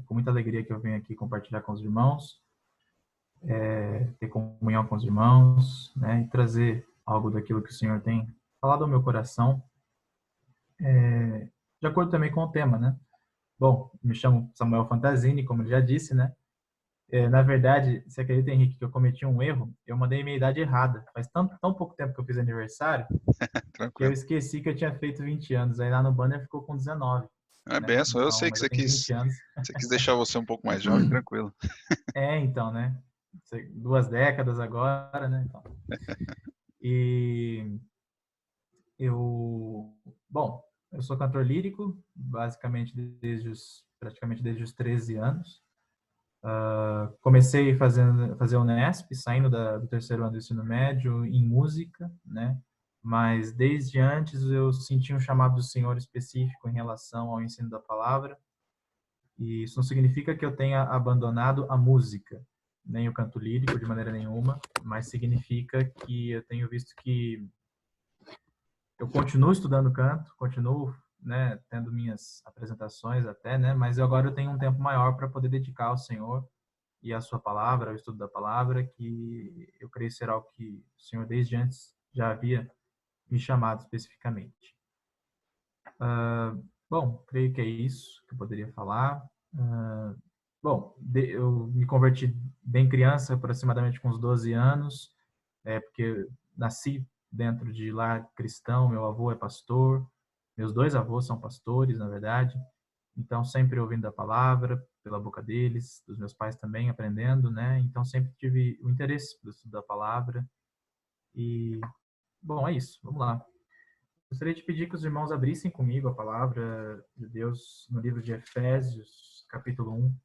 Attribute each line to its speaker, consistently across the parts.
Speaker 1: com muita alegria que eu venho aqui compartilhar com os irmãos, ter comunhão com os irmãos, né, e trazer algo daquilo que o Senhor tem falado ao meu coração, de acordo também com o tema, né? Bom, me chamo Samuel Fantasini, como ele já disse, né? Na verdade, você acredita, Henrique, que eu cometi um erro? Eu mandei minha idade errada. Faz tão pouco tempo que eu fiz aniversário que eu
Speaker 2: Tranquilo.
Speaker 1: esqueci que eu tinha feito 20 anos. Aí lá no banner ficou com 19,
Speaker 2: É
Speaker 1: né?
Speaker 2: benção, eu
Speaker 1: Então,
Speaker 2: sei que
Speaker 1: mas eu tenho 20 anos.
Speaker 2: você quis deixar você um pouco mais jovem, tranquilo.
Speaker 1: Então, né? 2 décadas agora, né? Então, e bom, eu sou cantor lírico, basicamente praticamente desde os 13 anos. Comecei fazer Unesp, saindo do terceiro ano do ensino médio, em música, né? Mas desde antes eu senti um chamado do Senhor específico em relação ao ensino da palavra. E isso não significa que eu tenha abandonado a música, nem o canto lírico de maneira nenhuma, mas significa que eu tenho visto que eu continuo estudando canto, continuo, né, tendo minhas apresentações até, né, mas agora eu tenho um tempo maior para poder dedicar ao Senhor e à sua palavra, ao estudo da palavra, que eu creio ser algo que o Senhor desde antes já havia me chamado especificamente. Bom, creio que é isso que eu poderia falar. Bom, eu me converti bem criança, aproximadamente com uns 12 anos, porque nasci dentro de lar cristão, meu avô é pastor, meus dois avós são pastores, na verdade, então sempre ouvindo a palavra pela boca deles, dos meus pais também aprendendo, né? Então sempre tive o interesse do estudo da palavra e, bom, é isso, vamos lá. Gostaria de pedir que os irmãos abrissem comigo a palavra de Deus no livro de Efésios, capítulo 1.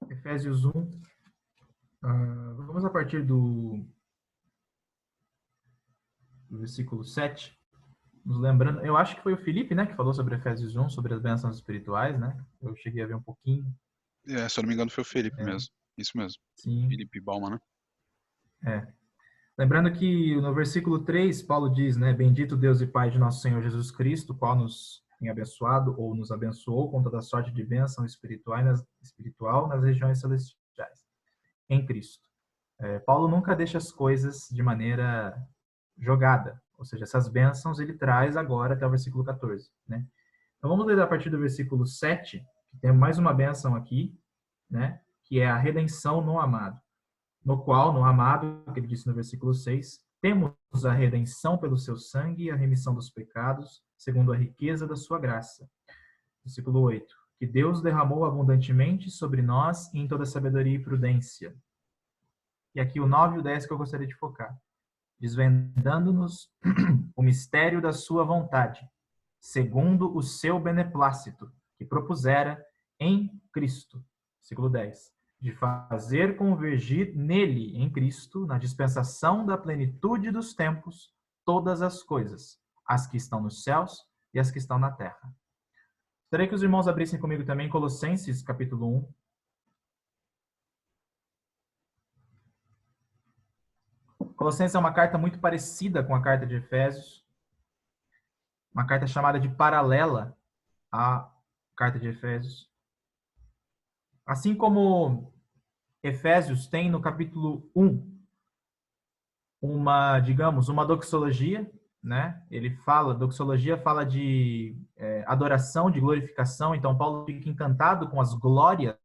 Speaker 1: Efésios 1, vamos a partir do versículo 7. Nos lembrando, eu acho que foi o Felipe, né, que falou sobre Efésios 1, sobre as bênçãos espirituais, né? Eu cheguei a ver um pouquinho.
Speaker 2: Se eu não me engano, foi o Felipe
Speaker 1: É,
Speaker 2: mesmo. Isso mesmo.
Speaker 1: sim,
Speaker 2: Felipe Bauman, né?
Speaker 1: é. Lembrando que no versículo 3, Paulo diz, né, bendito Deus e Pai de nosso Senhor Jesus Cristo, qual nos tem abençoado ou nos abençoou com toda sorte de bênção espiritual nas regiões celestiais, em Cristo. Paulo nunca deixa as coisas de maneira jogada, ou seja, essas bênçãos ele traz agora até o versículo 14, né? Então vamos ler a partir do versículo 7, que tem mais uma bênção aqui, né, que é a redenção no amado, no qual, no amado, que ele disse no versículo 6, temos a redenção pelo seu sangue e a remissão dos pecados, segundo a riqueza da sua graça. Versículo 8, que Deus derramou abundantemente sobre nós em toda sabedoria e prudência. E aqui o 9 e o 10 que eu gostaria de focar. Desvendando-nos o mistério da sua vontade, segundo o seu beneplácito, que propusera em Cristo. Versículo 10. De fazer convergir nele, em Cristo, na dispensação da plenitude dos tempos, todas as coisas, as que estão nos céus e as que estão na terra. Gostaria que os irmãos abrissem comigo também Colossenses, capítulo 1. Colossenses é uma carta muito parecida com a carta de Efésios, uma carta chamada de paralela à carta de Efésios. Assim como Efésios tem no capítulo 1 uma doxologia, né? Doxologia fala de adoração, de glorificação, então Paulo fica encantado com as glórias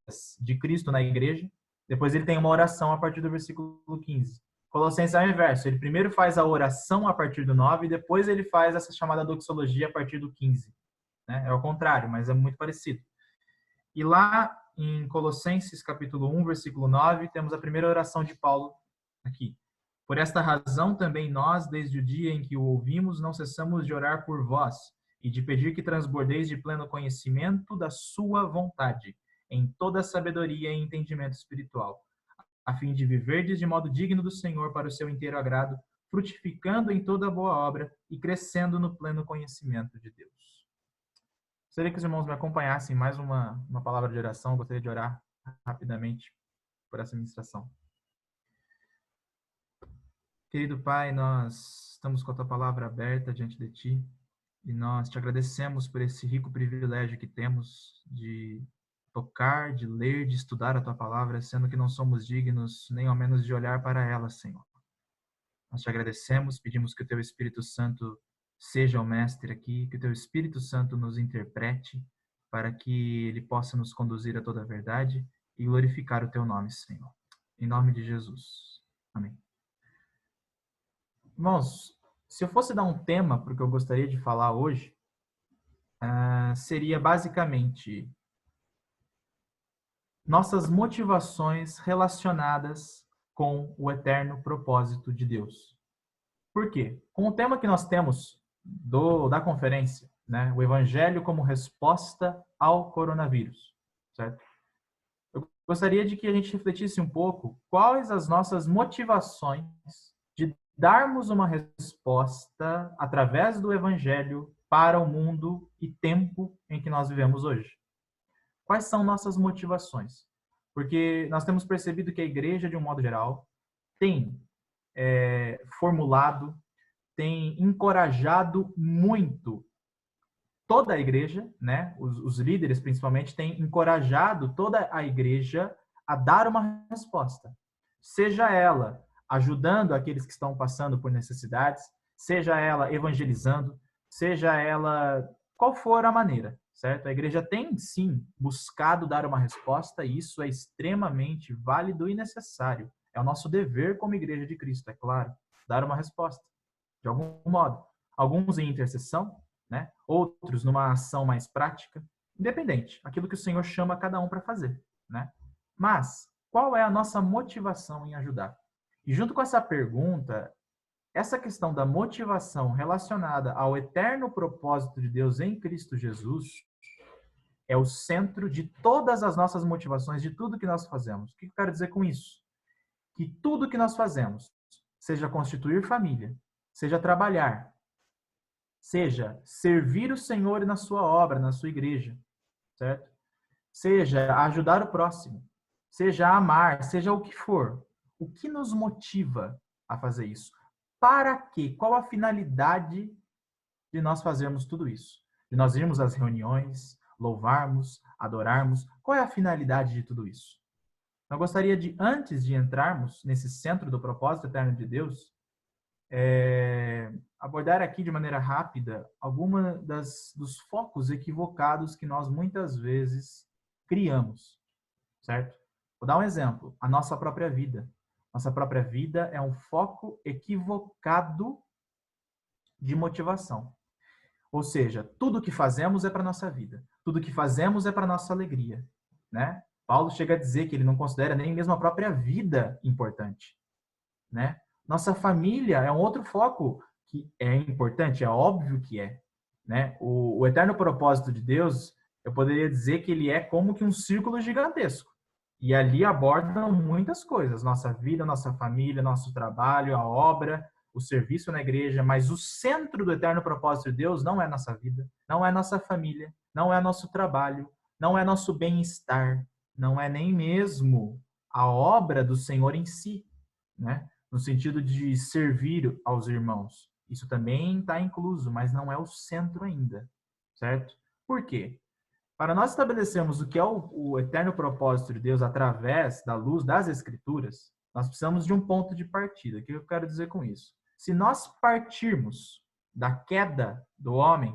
Speaker 1: de Cristo na igreja. Depois ele tem uma oração a partir do versículo 15. Colossenses é o inverso, ele primeiro faz a oração a partir do 9 e depois ele faz essa chamada doxologia a partir do 15. Né? É o contrário, mas é muito parecido. E lá em Colossenses capítulo 1, versículo 9, temos a primeira oração de Paulo aqui. Por esta razão também nós, desde o dia em que o ouvimos, não cessamos de orar por vós e de pedir que transbordeis de pleno conhecimento da sua vontade, em toda sabedoria e entendimento espiritual, a fim de viverdes de modo digno do Senhor para o seu inteiro agrado, frutificando em toda boa obra e crescendo no pleno conhecimento de Deus. Gostaria que os irmãos me acompanhassem em mais uma palavra de oração. Eu gostaria de orar rapidamente por essa ministração. Querido Pai, nós estamos com a Tua palavra aberta diante de Ti e nós te agradecemos por esse rico privilégio que temos de tocar, de ler, de estudar a Tua palavra, sendo que não somos dignos nem ao menos de olhar para ela, Senhor. Nós te agradecemos, pedimos que o Teu Espírito Santo seja o mestre aqui, que o Teu Espírito Santo nos interprete para que Ele possa nos conduzir a toda a verdade e glorificar o Teu nome, Senhor. Em nome de Jesus. Amém. Irmãos, se eu fosse dar um tema para o que eu gostaria de falar hoje, seria basicamente nossas motivações relacionadas com o eterno propósito de Deus. Por quê? Com o tema que nós temos da conferência, né, o Evangelho como resposta ao coronavírus, certo? Eu gostaria de que a gente refletisse um pouco quais as nossas motivações de darmos uma resposta através do Evangelho para o mundo e tempo em que nós vivemos hoje. Quais são nossas motivações? Porque nós temos percebido que a igreja, de um modo geral, tem formulado, tem encorajado muito toda a igreja, né? Os líderes, principalmente, têm encorajado toda a igreja a dar uma resposta. Seja ela ajudando aqueles que estão passando por necessidades, seja ela evangelizando, seja ela qual for a maneira, certo? A igreja tem, sim, buscado dar uma resposta e isso é extremamente válido e necessário. É o nosso dever como igreja de Cristo, é claro, dar uma resposta, de algum modo. Alguns em intercessão, né? Outros numa ação mais prática, independente, aquilo que o Senhor chama cada um para fazer, né? Mas qual é a nossa motivação em ajudar? E junto com essa pergunta, essa questão da motivação relacionada ao eterno propósito de Deus em Cristo Jesus é o centro de todas as nossas motivações, de tudo que nós fazemos. O que eu quero dizer com isso? Que tudo que nós fazemos, seja constituir família, seja trabalhar, seja servir o Senhor na sua obra, na sua igreja, certo? Seja ajudar o próximo, seja amar, seja o que for. O que nos motiva a fazer isso? Para quê? Qual a finalidade de nós fazermos tudo isso? De nós irmos às reuniões, louvarmos, adorarmos? Qual é a finalidade de tudo isso? Eu gostaria de, antes de entrarmos nesse centro do propósito eterno de Deus, abordar aqui de maneira rápida alguma dos focos equivocados que nós muitas vezes criamos, certo? Vou dar um exemplo, a nossa própria vida. Nossa própria vida é um foco equivocado de motivação. Ou seja, tudo que fazemos é para a nossa vida. Tudo que fazemos é para a nossa alegria, né? Paulo chega a dizer que ele não considera nem mesmo a própria vida importante, né? Nossa família é um outro foco que é importante, é óbvio que é, né? O eterno propósito de Deus, eu poderia dizer que ele é como que um círculo gigantesco. E ali abordam muitas coisas, nossa vida, nossa família, nosso trabalho, a obra, o serviço na igreja, mas o centro do eterno propósito de Deus não é nossa vida, não é nossa família, não é nosso trabalho, não é nosso bem-estar, não é nem mesmo a obra do Senhor em si, né? No sentido de servir aos irmãos. Isso também está incluso, mas não é o centro ainda, certo? Por quê? Para nós estabelecermos o que é o eterno propósito de Deus através da luz das Escrituras, nós precisamos de um ponto de partida. O que eu quero dizer com isso? Se nós partirmos da queda do homem,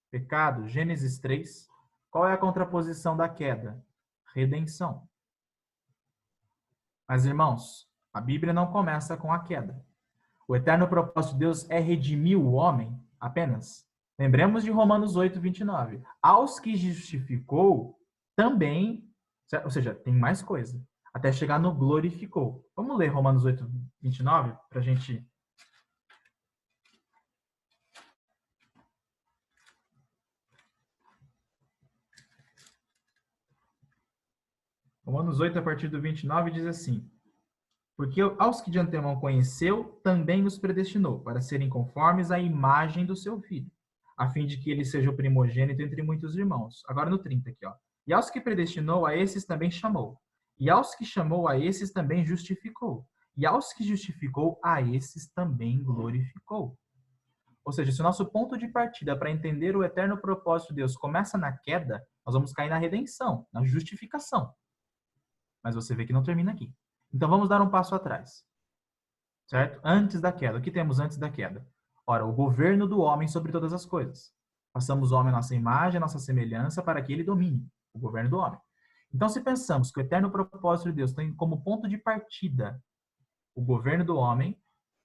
Speaker 1: pecado, Gênesis 3, qual é a contraposição da queda? Redenção. Mas, irmãos, a Bíblia não começa com a queda. O eterno propósito de Deus é redimir o homem apenas. Lembremos de Romanos 8, 29. Aos que justificou, também, ou seja, tem mais coisa, até chegar no glorificou. Vamos ler Romanos 8, 29, para a gente... Romanos 8, a partir do 29, diz assim: porque aos que de antemão conheceu, também os predestinou, para serem conformes à imagem do seu filho, a fim de que ele seja o primogênito entre muitos irmãos. Agora no 30 aqui, ó. E aos que predestinou, a esses também chamou. E aos que chamou, a esses também justificou. E aos que justificou, a esses também glorificou. Ou seja, se o nosso ponto de partida para entender o eterno propósito de Deus começa na queda, nós vamos cair na redenção, na justificação. Mas você vê que não termina aqui. Então vamos dar um passo atrás. Certo? Antes da queda. O que temos antes da queda? Ora, o governo do homem sobre todas as coisas. Passamos o homem à nossa imagem, à nossa semelhança, para que ele domine o governo do homem. Então, se pensamos que o eterno propósito de Deus tem como ponto de partida o governo do homem,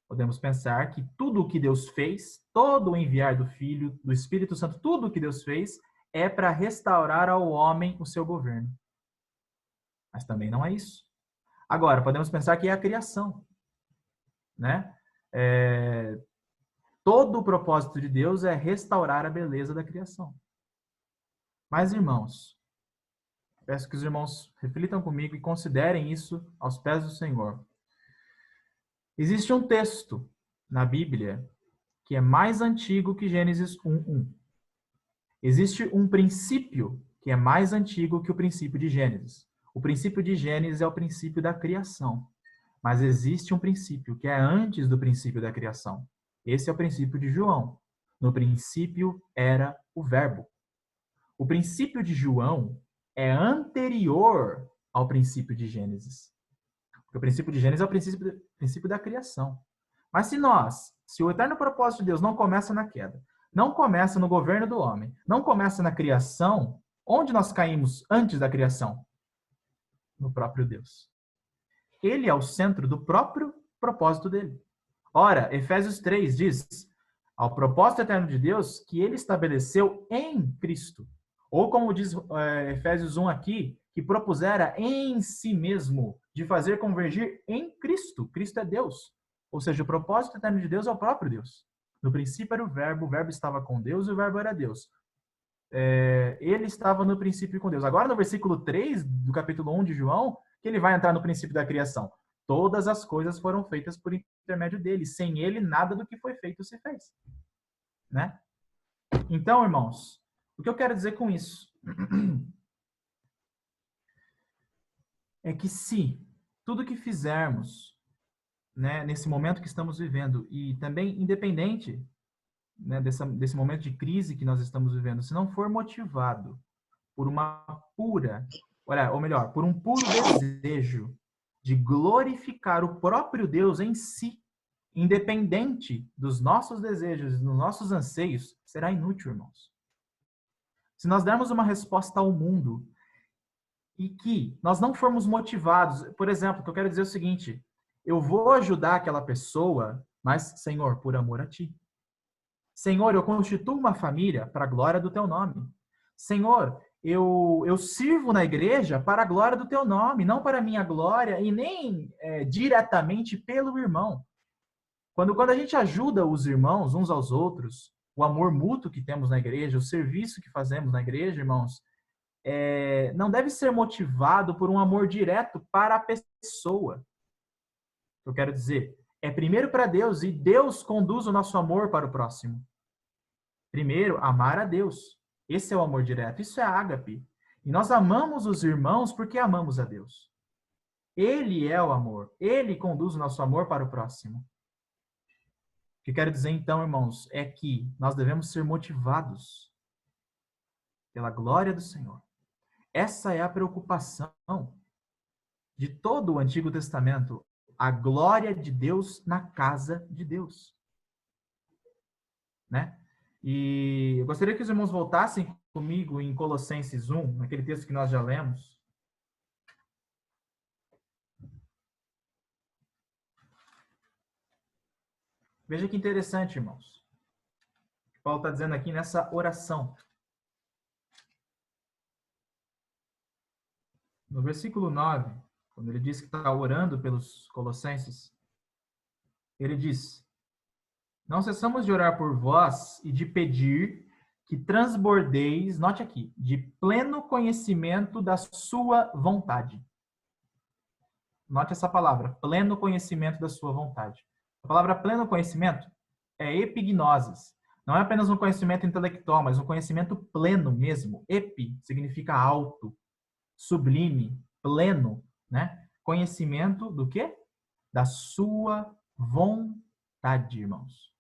Speaker 1: podemos pensar que tudo o que Deus fez, todo o enviar do Filho, do Espírito Santo, tudo o que Deus fez é para restaurar ao homem o seu governo. Mas também não é isso. Agora, podemos pensar que é a criação, né? Todo o propósito de Deus é restaurar a beleza da criação. Mas, irmãos, peço que os irmãos reflitam comigo e considerem isso aos pés do Senhor. Existe um texto na Bíblia que é mais antigo que Gênesis 1:1. Existe um princípio que é mais antigo que o princípio de Gênesis. O princípio de Gênesis é o princípio da criação. Mas existe um princípio que é antes do princípio da criação. Esse é o princípio de João. No princípio era o Verbo. O princípio de João é anterior ao princípio de Gênesis. Porque o princípio de Gênesis é o princípio da criação. Mas se o eterno propósito de Deus não começa na queda, não começa no governo do homem, não começa na criação, onde nós caímos antes da criação? No próprio Deus. Ele é o centro do próprio propósito dele. Ora, Efésios 3 diz, ao propósito eterno de Deus, que ele estabeleceu em Cristo. Ou como diz Efésios 1 aqui, que propusera em si mesmo, de fazer convergir em Cristo. Cristo é Deus. Ou seja, o propósito eterno de Deus é o próprio Deus. No princípio era o Verbo estava com Deus e o Verbo era Deus. Ele estava no princípio com Deus. Agora, no versículo 3 do capítulo 1 de João, que ele vai entrar no princípio da criação. Todas as coisas foram feitas por intermédio dele. Sem ele, nada do que foi feito se fez. Né? Então, irmãos, o que eu quero dizer com isso? É que se tudo que fizermos, né, nesse momento que estamos vivendo, e também independente, né, desse momento de crise que nós estamos vivendo, se não for motivado por uma pura, ou melhor, por um puro desejo de glorificar o próprio Deus em si, independente dos nossos desejos e dos nossos anseios, será inútil, irmãos. Se nós dermos uma resposta ao mundo e que nós não formos motivados, por exemplo, que eu quero dizer o seguinte, eu vou ajudar aquela pessoa, mas, Senhor, por amor a ti. Senhor, eu constituo uma família para a glória do teu nome. Senhor, eu sirvo na igreja para a glória do teu nome, não para a minha glória e nem diretamente pelo irmão. Quando a gente ajuda os irmãos uns aos outros, o amor mútuo que temos na igreja, o serviço que fazemos na igreja, irmãos, não deve ser motivado por um amor direto para a pessoa. Eu quero dizer, é primeiro para Deus e Deus conduz o nosso amor para o próximo. Primeiro, amar a Deus. Esse é o amor direto. Isso é ágape. E nós amamos os irmãos porque amamos a Deus. Ele é o amor. Ele conduz o nosso amor para o próximo. O que eu quero dizer, então, irmãos, é que nós devemos ser motivados pela glória do Senhor. Essa é a preocupação de todo o Antigo Testamento. A glória de Deus na casa de Deus. Né? E eu gostaria que os irmãos voltassem comigo em Colossenses 1, naquele texto que nós já lemos. Veja que interessante, irmãos. O que Paulo está dizendo aqui nessa oração. No versículo 9, quando ele diz que está orando pelos colossenses, ele diz: não cessamos de orar por vós e de pedir que transbordeis, note aqui, de pleno conhecimento da sua vontade. Note essa palavra, pleno conhecimento da sua vontade. A palavra pleno conhecimento é epignosis. Não é apenas um conhecimento intelectual, mas um conhecimento pleno mesmo. Epi significa alto, sublime, pleno, né? Conhecimento do quê? da sua vontade, irmãos.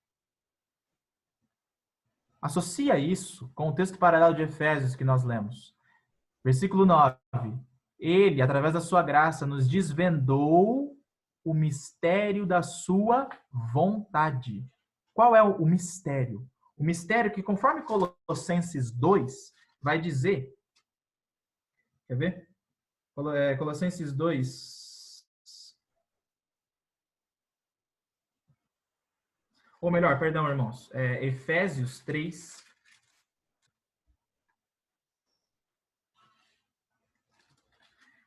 Speaker 1: Associa isso com o texto paralelo de Efésios que nós lemos. Versículo 9. Ele, através da sua graça, nos desvendou o mistério da sua vontade. Qual é o mistério? O mistério que, conforme Colossenses 2, vai dizer... Quer ver? Colossenses 2... Ou melhor, perdão, irmãos. Efésios 3...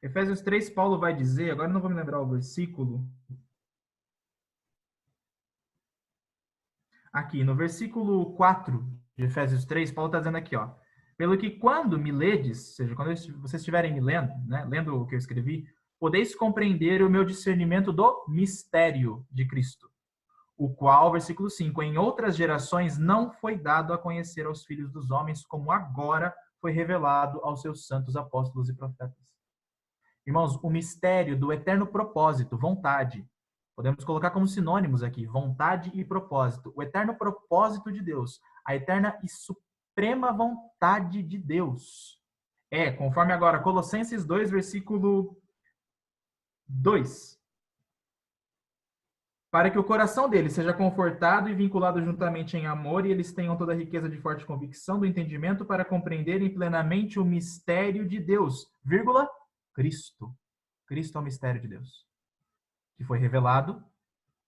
Speaker 1: Efésios 3, Paulo vai dizer, agora não vou me lembrar o versículo. Aqui, no versículo 4 de Efésios 3, Paulo está dizendo aqui, ó. Pelo que quando me ledes, ou seja, quando vocês estiverem me lendo, né, lendo o que eu escrevi, podeis compreender o meu discernimento do mistério de Cristo, o qual, versículo 5, em outras gerações não foi dado a conhecer aos filhos dos homens, como agora foi revelado aos seus santos apóstolos e profetas. Irmãos, o mistério do eterno propósito, vontade. Podemos colocar como sinônimos aqui, vontade e propósito. O eterno propósito de Deus, a eterna e suprema vontade de Deus. Conforme agora, Colossenses 2, versículo 2. Para que o coração deles seja confortado e vinculado juntamente em amor, e eles tenham toda a riqueza de forte convicção do entendimento para compreenderem plenamente o mistério de Deus, vírgula, Cristo. Cristo é o mistério de Deus, que foi revelado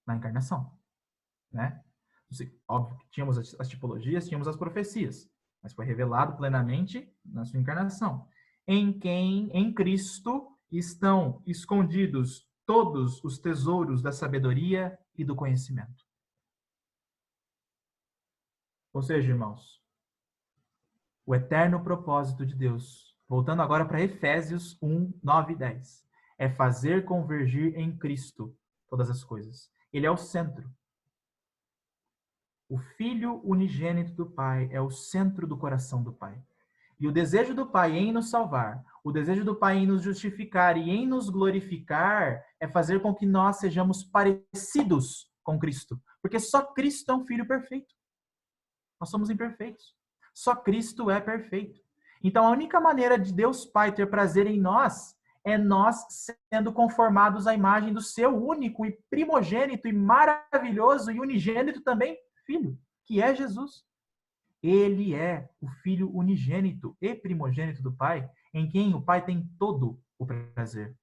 Speaker 1: na encarnação, né? Óbvio que tínhamos as tipologias, tínhamos as profecias, mas foi revelado plenamente na sua encarnação. Em Cristo, estão escondidos todos os tesouros da sabedoria e do conhecimento. Ou seja, irmãos, o eterno propósito de Deus, voltando agora para Efésios 1, 9 e 10, é fazer convergir em Cristo todas as coisas. Ele é o centro. O Filho unigênito do Pai é o centro do coração do Pai. E o desejo do Pai em nos salvar, o desejo do Pai em nos justificar e em nos glorificar é fazer com que nós sejamos parecidos com Cristo. Porque só Cristo é um Filho perfeito. Nós somos imperfeitos. Só Cristo é perfeito. Então, a única maneira de Deus Pai ter prazer em nós é nós sendo conformados à imagem do seu único e primogênito e maravilhoso e unigênito também Filho, que é Jesus. Ele é o Filho unigênito e primogênito do Pai, em quem o Pai tem todo o prazer.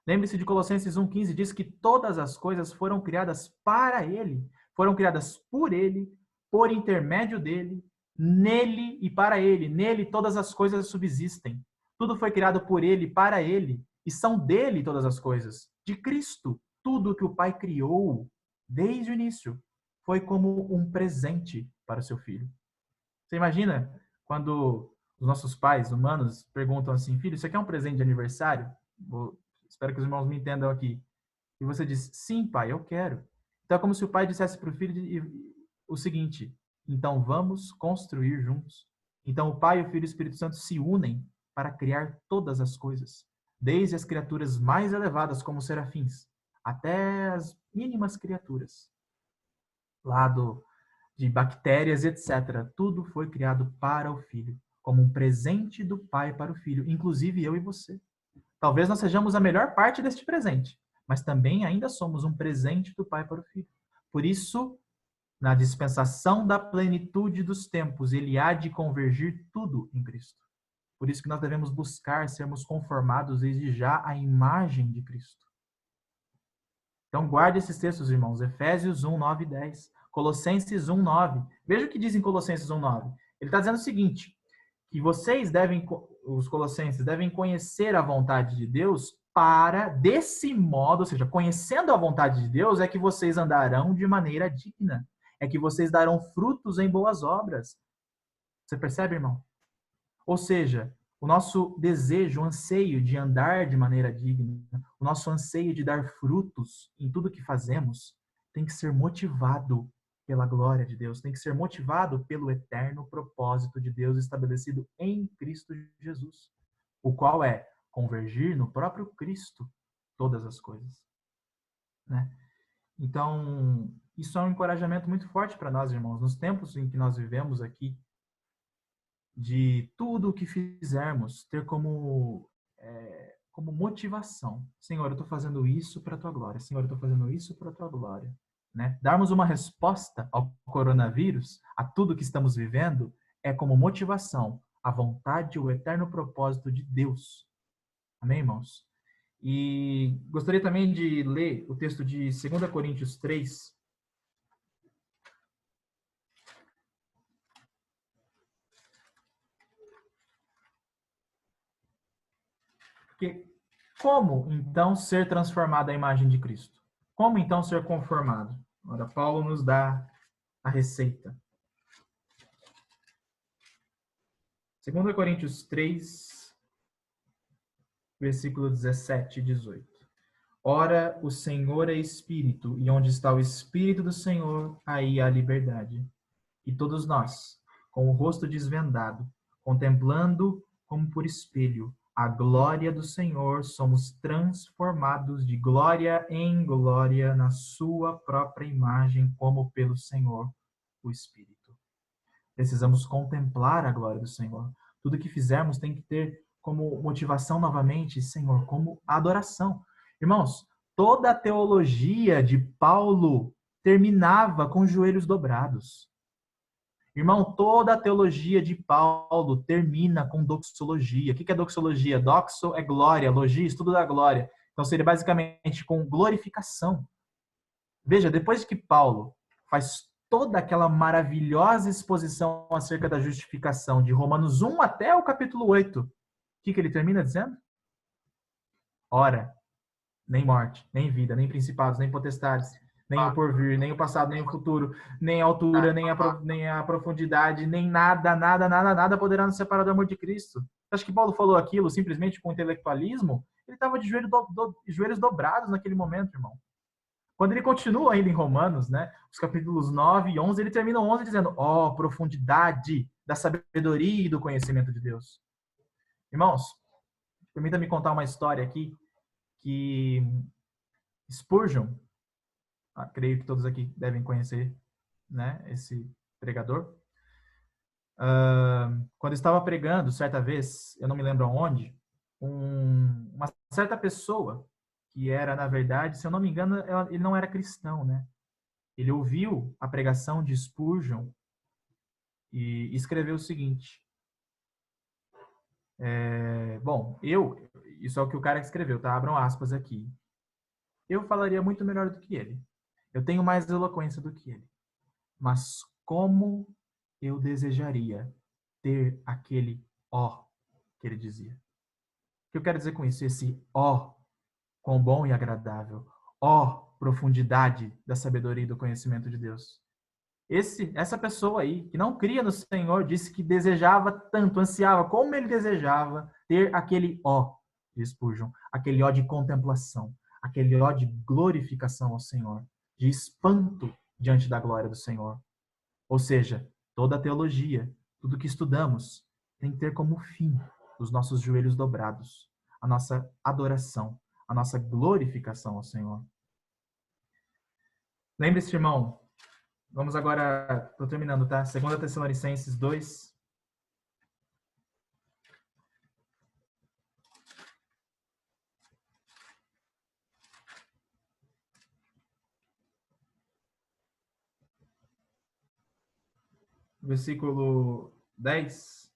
Speaker 1: Lembre-se de Colossenses 1,15, diz que todas as coisas foram criadas para Ele, foram criadas por Ele, por intermédio dEle, nele e para Ele. Nele todas as coisas subsistem. Tudo foi criado por Ele, para Ele, e são dele todas as coisas. De Cristo, tudo que o Pai criou, desde o início, foi como um presente para o seu filho. Você imagina quando os nossos pais humanos perguntam assim, filho, isso aqui é um presente de aniversário? Espero que os irmãos me entendam aqui. E você diz, sim, pai, eu quero. Então é como se o pai dissesse para o filho o seguinte, então vamos construir juntos. Então o Pai, o Filho e o Espírito Santo se unem para criar todas as coisas, desde as criaturas mais elevadas como os serafins, até as mínimas criaturas, lá de bactérias, etc. Tudo foi criado para o Filho, como um presente do Pai para o Filho, inclusive eu e você. Talvez nós sejamos a melhor parte deste presente, mas também ainda somos um presente do Pai para o Filho. Por isso, na dispensação da plenitude dos tempos, ele há de convergir tudo em Cristo. Por isso que nós devemos buscar sermos conformados desde já à imagem de Cristo. Então guarde esses textos, irmãos. Efésios 1, 9 e 10. Colossenses 1, 9. Veja o que diz em Colossenses 1, 9. Ele está dizendo o seguinte, que vocês devem, os colossenses, devem conhecer a vontade de Deus para, desse modo, ou seja, conhecendo a vontade de Deus, é que vocês andarão de maneira digna. É que vocês darão frutos em boas obras. Você percebe, irmão? Ou seja, o nosso desejo, o anseio de andar de maneira digna, o nosso anseio de dar frutos em tudo que fazemos, tem que ser motivado pela glória de Deus, tem que ser motivado pelo eterno propósito de Deus estabelecido em Cristo Jesus, o qual é convergir no próprio Cristo todas as coisas. né? Então, isso é um encorajamento muito forte para nós, irmãos, nos tempos em que nós vivemos aqui, de tudo o que fizermos ter como motivação. Senhor, eu estou fazendo isso para a tua glória. Senhor, eu estou fazendo isso para a tua glória. Né? Darmos uma resposta ao coronavírus, a tudo que estamos vivendo, é como motivação a vontade e o eterno propósito de Deus. Amém, irmãos? E gostaria também de ler o texto de 2 Coríntios 3. Porque como, então, ser transformado à imagem de Cristo? Como, então, ser conformado? Ora, Paulo nos dá a receita. 2 Coríntios 3, versículo 17 e 18. Ora, o Senhor é Espírito, e onde está o Espírito do Senhor, aí há liberdade. E todos nós, com o rosto desvendado, contemplando como por espelho a glória do Senhor, somos transformados de glória em glória na sua própria imagem, como pelo Senhor, o Espírito. Precisamos contemplar a glória do Senhor. Tudo que fizermos tem que ter como motivação novamente, Senhor, como adoração. Irmãos, toda a teologia de Paulo terminava com os joelhos dobrados. Irmão, toda a teologia de Paulo termina com doxologia. O que é doxologia? Doxo é glória, logia, estudo da glória. Então seria basicamente com glorificação. Veja, depois que Paulo faz toda aquela maravilhosa exposição acerca da justificação de Romanos 1 até o capítulo 8, o que ele termina dizendo? Ora, nem morte, nem vida, nem principados, nem potestades, nem o porvir, nem o passado, nem o futuro, nem a altura, nem a profundidade, nem nada poderá nos separar do amor de Cristo. Você acha que Paulo falou aquilo simplesmente com intelectualismo? Ele estava de joelhos dobrados naquele momento, irmão. Quando ele continua ainda em Romanos, né, os capítulos 9 e 11, ele termina 11 dizendo, profundidade da sabedoria e do conhecimento de Deus. Irmãos, permita-me contar uma história aqui, que Spurgeon, creio que todos aqui devem conhecer, né, esse pregador. Quando estava pregando, certa vez, eu não me lembro aonde, uma certa pessoa, que era, na verdade, se eu não me engano, ele não era cristão, né? Ele ouviu a pregação de Spurgeon e escreveu o seguinte. Isso é o que o cara escreveu, tá? Abram aspas aqui. Eu falaria muito melhor do que ele. Eu tenho mais eloquência do que ele. Mas como eu desejaria ter aquele ó que ele dizia. O que eu quero dizer com isso? Esse ó, quão bom e agradável. Ó, profundidade da sabedoria e do conhecimento de Deus. Essa pessoa aí, que não cria no Senhor, disse que desejava tanto, ansiava, como ele desejava, ter aquele ó de Spurgeon, aquele ó de contemplação, aquele ó de glorificação ao Senhor, de espanto diante da glória do Senhor. Ou seja, toda a teologia, tudo que estudamos, tem que ter como fim os nossos joelhos dobrados, a nossa adoração, a nossa glorificação ao Senhor. Lembre-se, irmão, vamos agora, estou terminando, tá? 2 Tessalonicenses 2. Versículo 10,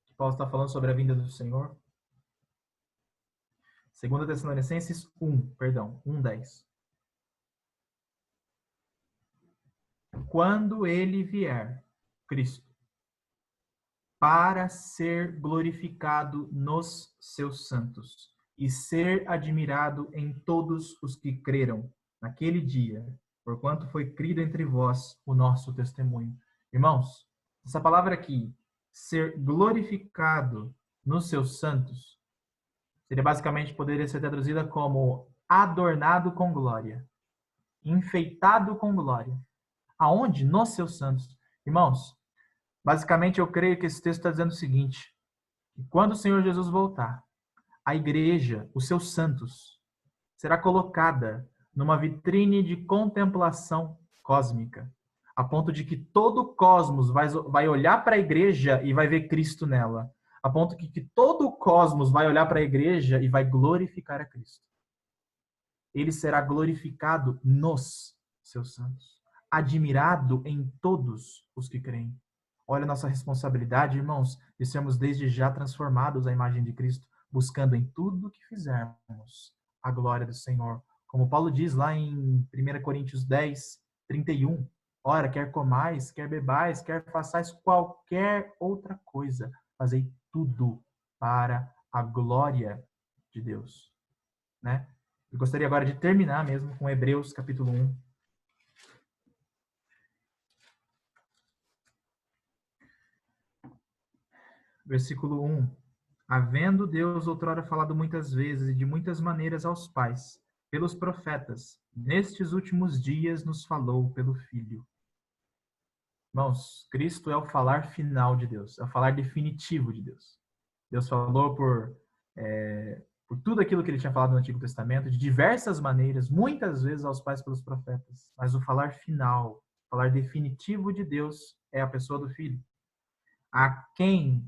Speaker 1: que Paulo está falando sobre a vinda do Senhor. 2 Tessalonicenses 1:10. Quando ele vier, Cristo, para ser glorificado nos seus santos e ser admirado em todos os que creram naquele dia, porquanto foi crido entre vós o nosso testemunho. Irmãos, essa palavra aqui, ser glorificado nos seus santos, poderia ser traduzida como adornado com glória, enfeitado com glória. Aonde? Nos seus santos. Irmãos, basicamente eu creio que esse texto está dizendo o seguinte, que quando o Senhor Jesus voltar, a igreja, os seus santos, será colocada numa vitrine de contemplação cósmica, a ponto de que todo o cosmos vai olhar para a igreja e vai ver Cristo nela, a ponto de que todo o cosmos vai olhar para a igreja e vai glorificar a Cristo. Ele será glorificado nos seus santos, admirado em todos os que creem. Olha a nossa responsabilidade, irmãos, de sermos desde já transformados à imagem de Cristo, buscando em tudo que fizermos a glória do Senhor. Como Paulo diz lá em 1 Coríntios 10, 31, ora, quer comais, quer bebais, quer façais qualquer outra coisa, fazei tudo para a glória de Deus. Né? Eu gostaria agora de terminar mesmo com Hebreus capítulo 1. Versículo 1. Havendo Deus outrora falado muitas vezes e de muitas maneiras aos pais, pelos profetas, nestes últimos dias nos falou pelo Filho. Irmãos, Cristo é o falar final de Deus, é o falar definitivo de Deus. Deus falou por tudo aquilo que ele tinha falado no Antigo Testamento, de diversas maneiras, muitas vezes aos pais pelos profetas. Mas o falar final, o falar definitivo de Deus é a pessoa do Filho. A quem...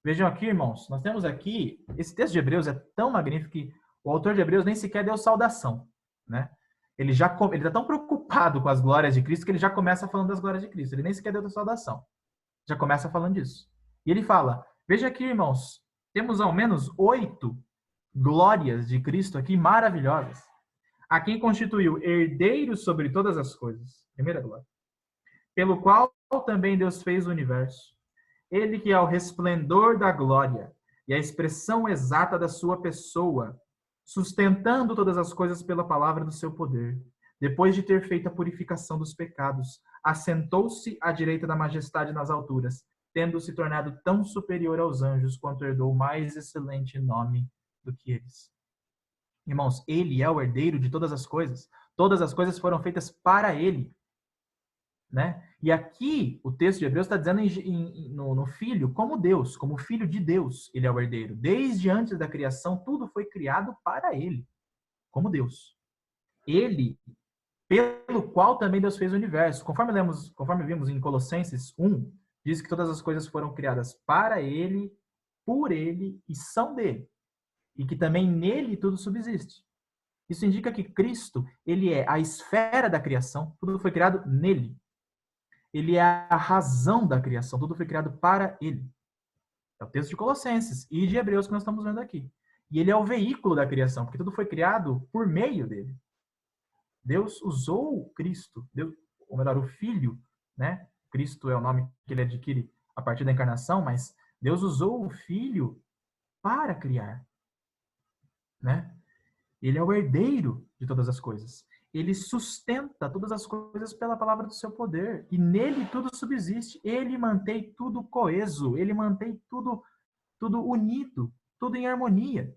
Speaker 1: Vejam aqui, irmãos, nós temos aqui, esse texto de Hebreus é tão magnífico que o autor de Hebreus nem sequer deu saudação, né? Ele está tão preocupado com as glórias de Cristo que ele já começa falando das glórias de Cristo. Ele nem sequer deu saudação. Já começa falando disso. E ele fala, veja aqui, irmãos, temos ao menos 8 glórias de Cristo aqui maravilhosas. A quem constituiu herdeiro sobre todas as coisas. Primeira glória. Pelo qual também Deus fez o universo. Ele que é o resplendor da glória e a expressão exata da sua pessoa, sustentando todas as coisas pela palavra do seu poder. Depois de ter feito a purificação dos pecados, assentou-se à direita da majestade nas alturas, tendo se tornado tão superior aos anjos quanto herdou mais excelente nome do que eles. Irmãos, ele é o herdeiro de todas as coisas. Todas as coisas foram feitas para ele. Né? E aqui o texto de Hebreus está dizendo no Filho como Deus, como Filho de Deus, ele é o herdeiro. Desde antes da criação, tudo foi criado para ele, como Deus. Ele, pelo qual também Deus fez o universo. Conforme vimos em Colossenses 1, diz que todas as coisas foram criadas para ele, por ele e são dele. E que também nele tudo subsiste. Isso indica que Cristo, ele é a esfera da criação, tudo foi criado nele. Ele é a razão da criação, tudo foi criado para ele. É o texto de Colossenses e de Hebreus que nós estamos vendo aqui. E ele é o veículo da criação, porque tudo foi criado por meio dele. Deus usou Cristo, ou melhor, o Filho, né? Cristo é o nome que ele adquire a partir da encarnação, mas Deus usou o Filho para criar, né? Ele é o herdeiro de todas as coisas. Ele sustenta todas as coisas pela palavra do seu poder. E nele tudo subsiste. Ele mantém tudo coeso. Ele mantém tudo unido. Tudo em harmonia.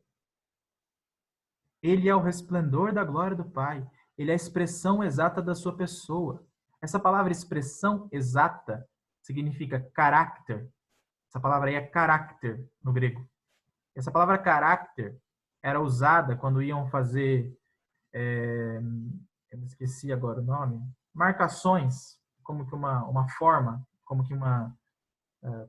Speaker 1: Ele é o resplendor da glória do Pai. Ele é a expressão exata da sua pessoa. Essa palavra expressão exata significa caráter. Essa palavra aí é caráter no grego. Essa palavra caráter era usada quando iam fazer... eu me esqueci agora o nome, marcações, como que uma forma, como que uma...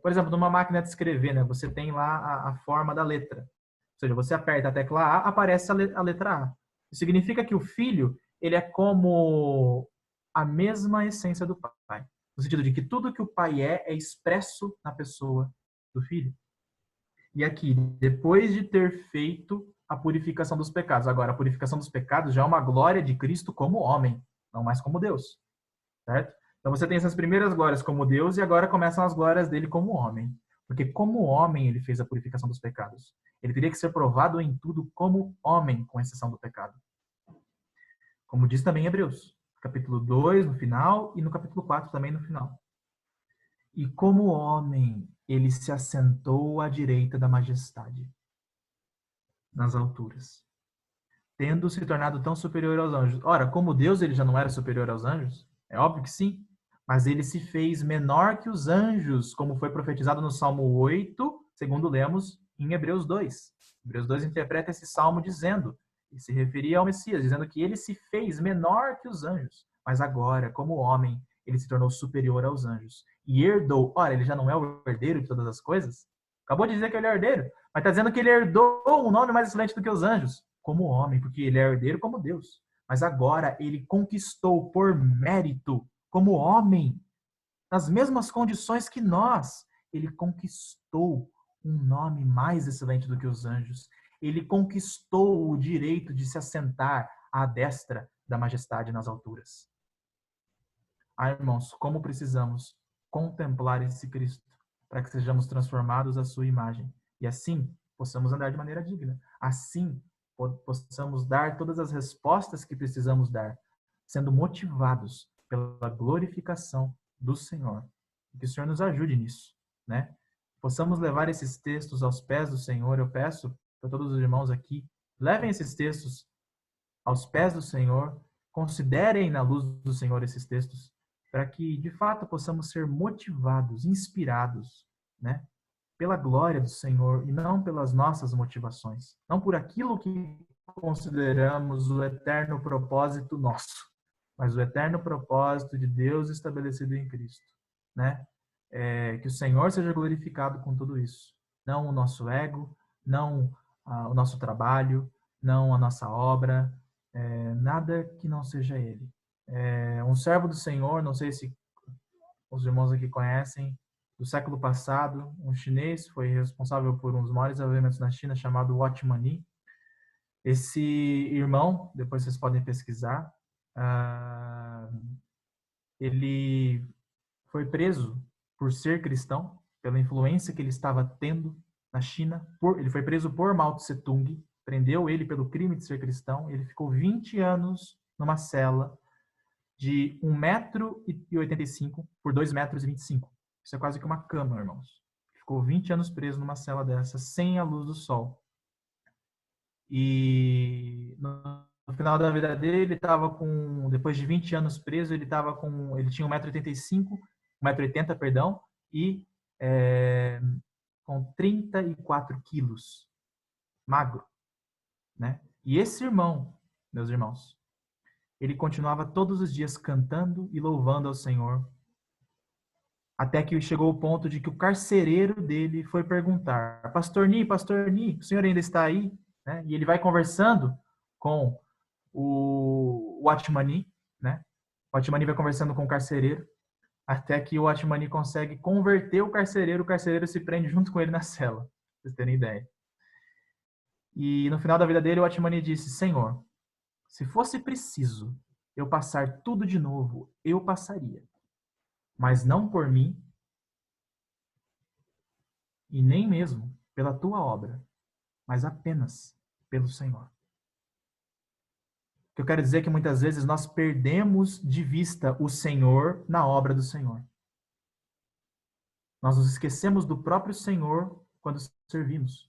Speaker 1: por exemplo, numa máquina de escrever, né, você tem lá a forma da letra. Ou seja, você aperta a tecla A, aparece a letra A. Isso significa que o Filho, ele é como a mesma essência do Pai. No sentido de que tudo que o Pai é expresso na pessoa do Filho. E aqui, depois de ter feito a purificação dos pecados. Agora, a purificação dos pecados já é uma glória de Cristo como homem, não mais como Deus. Certo? Então você tem essas primeiras glórias como Deus e agora começam as glórias dele como homem. Porque como homem ele fez a purificação dos pecados. Ele teria que ser provado em tudo como homem, com exceção do pecado. Como diz também em Hebreus, capítulo 2 no final e no capítulo 4 também no final. E como homem ele se assentou à direita da majestade nas alturas, tendo se tornado tão superior aos anjos. Ora, como Deus ele já não era superior aos anjos? É óbvio que sim, mas ele se fez menor que os anjos, como foi profetizado no Salmo 8, segundo lemos em Hebreus 2. Hebreus 2 interpreta esse salmo dizendo, E se referia ao Messias, dizendo que ele se fez menor que os anjos, mas agora, como homem, ele se tornou superior aos anjos e herdou. Ora, ele já não é o herdeiro de todas as coisas? Acabou de dizer que ele é herdeiro, mas está dizendo que ele herdou um nome mais excelente do que os anjos, como homem, porque ele é herdeiro como Deus. Mas agora ele conquistou por mérito, como homem, nas mesmas condições que nós, ele conquistou um nome mais excelente do que os anjos. Ele conquistou o direito de se assentar à destra da majestade nas alturas. Ah, irmãos, como precisamos contemplar esse Cristo para que sejamos transformados à sua imagem e assim possamos andar de maneira digna. Assim possamos dar todas as respostas que precisamos dar, sendo motivados pela glorificação do Senhor. Que o Senhor nos ajude nisso, né? Possamos levar esses textos aos pés do Senhor. Eu peço para todos os irmãos aqui, levem esses textos aos pés do Senhor, considerem na luz do Senhor esses textos, para que, de fato, possamos ser motivados, inspirados, né? Pela glória do Senhor e não pelas nossas motivações. Não por aquilo que consideramos o eterno propósito nosso, mas o eterno propósito de Deus estabelecido em Cristo, né? Que o Senhor seja glorificado com tudo isso. Não o nosso ego, não o nosso trabalho, não a nossa obra, nada que não seja Ele. Um servo do Senhor, não sei se os irmãos aqui conhecem, do século passado, um chinês foi responsável por um dos maiores avivamentos na China, chamado Watchman Nee. Esse irmão, depois vocês podem pesquisar, ele foi preso por ser cristão, pela influência que ele estava tendo na China. Ele foi preso por Mao Tse Tung, prendeu ele pelo crime de ser cristão. Ele ficou 20 anos numa cela de 1,85 m por 2,25 m. Isso é quase que uma cama, irmãos. Ficou 20 anos preso numa cela dessa, sem a luz do sol. E no final da vida dele, ele estava com, depois de 20 anos preso, ele tinha 1,85 m, 1,80 m, perdão, e com 34 quilos, magro, né? E esse irmão, meus irmãos, ele continuava todos os dias cantando e louvando ao Senhor, até que chegou o ponto de que o carcereiro dele foi perguntar: Pastor Ni, o senhor ainda está aí? Né? E ele vai conversando com o Watchman Nee, né? O Watchman Nee vai conversando com o carcereiro, até que o Watchman Nee consegue converter o carcereiro se prende junto com ele na cela, pra vocês terem ideia. E no final da vida dele, o Watchman Nee disse: Senhor, se fosse preciso eu passar tudo de novo, eu passaria. Mas não por mim e nem mesmo pela tua obra, mas apenas pelo Senhor. O que eu quero dizer é que muitas vezes nós perdemos de vista o Senhor na obra do Senhor. Nós nos esquecemos do próprio Senhor quando servimos.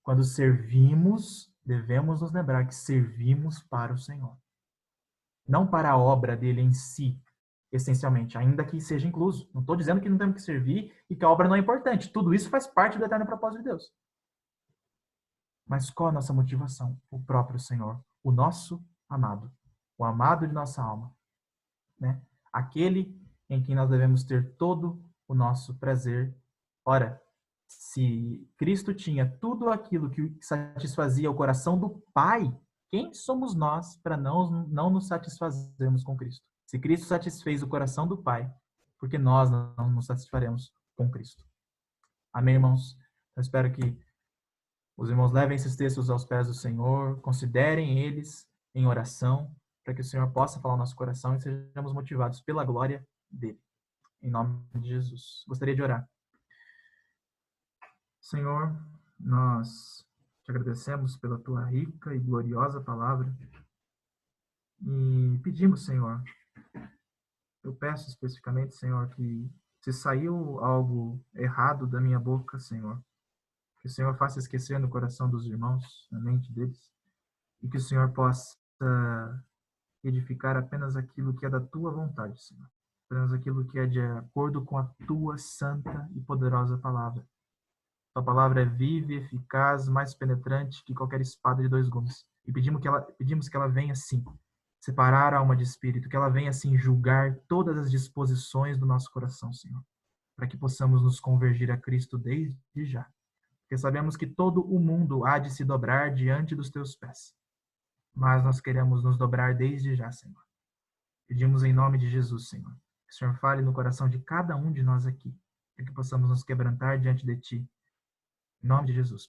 Speaker 1: Quando servimos, devemos nos lembrar que servimos para o Senhor. Não para a obra dele em si, essencialmente, ainda que seja incluso. Não estou dizendo que não temos que servir e que a obra não é importante. Tudo isso faz parte do eterno propósito de Deus. Mas qual a nossa motivação? O próprio Senhor, o nosso amado, o amado de nossa alma, né? Aquele em quem nós devemos ter todo o nosso prazer. Ora, se Cristo tinha tudo aquilo que satisfazia o coração do Pai, quem somos nós para não nos satisfazermos com Cristo? Se Cristo satisfez o coração do Pai, porque nós não nos satisfaremos com Cristo. Amém, irmãos? Eu espero que os irmãos levem esses textos aos pés do Senhor, considerem eles em oração, para que o Senhor possa falar no nosso coração e sejamos motivados pela glória dele. Em nome de Jesus. Gostaria de orar. Senhor, nós te agradecemos pela tua rica e gloriosa palavra e pedimos, Senhor, eu peço especificamente, Senhor, que se saiu algo errado da minha boca, Senhor, que o Senhor faça esquecer no coração dos irmãos, na mente deles, e que o Senhor possa edificar apenas aquilo que é da tua vontade, Senhor. Apenas aquilo que é de acordo com a tua santa e poderosa palavra. Tua palavra é viva e eficaz, mais penetrante que qualquer espada de 2 gumes. E pedimos que ela venha, sim, separar a alma de espírito, que ela venha, sim, julgar todas as disposições do nosso coração, Senhor, para que possamos nos convergir a Cristo desde já. Porque sabemos que todo o mundo há de se dobrar diante dos teus pés. Mas nós queremos nos dobrar desde já, Senhor. Pedimos em nome de Jesus, Senhor, que o Senhor fale no coração de cada um de nós aqui, para que possamos nos quebrantar diante de Ti. Em nome de Jesus.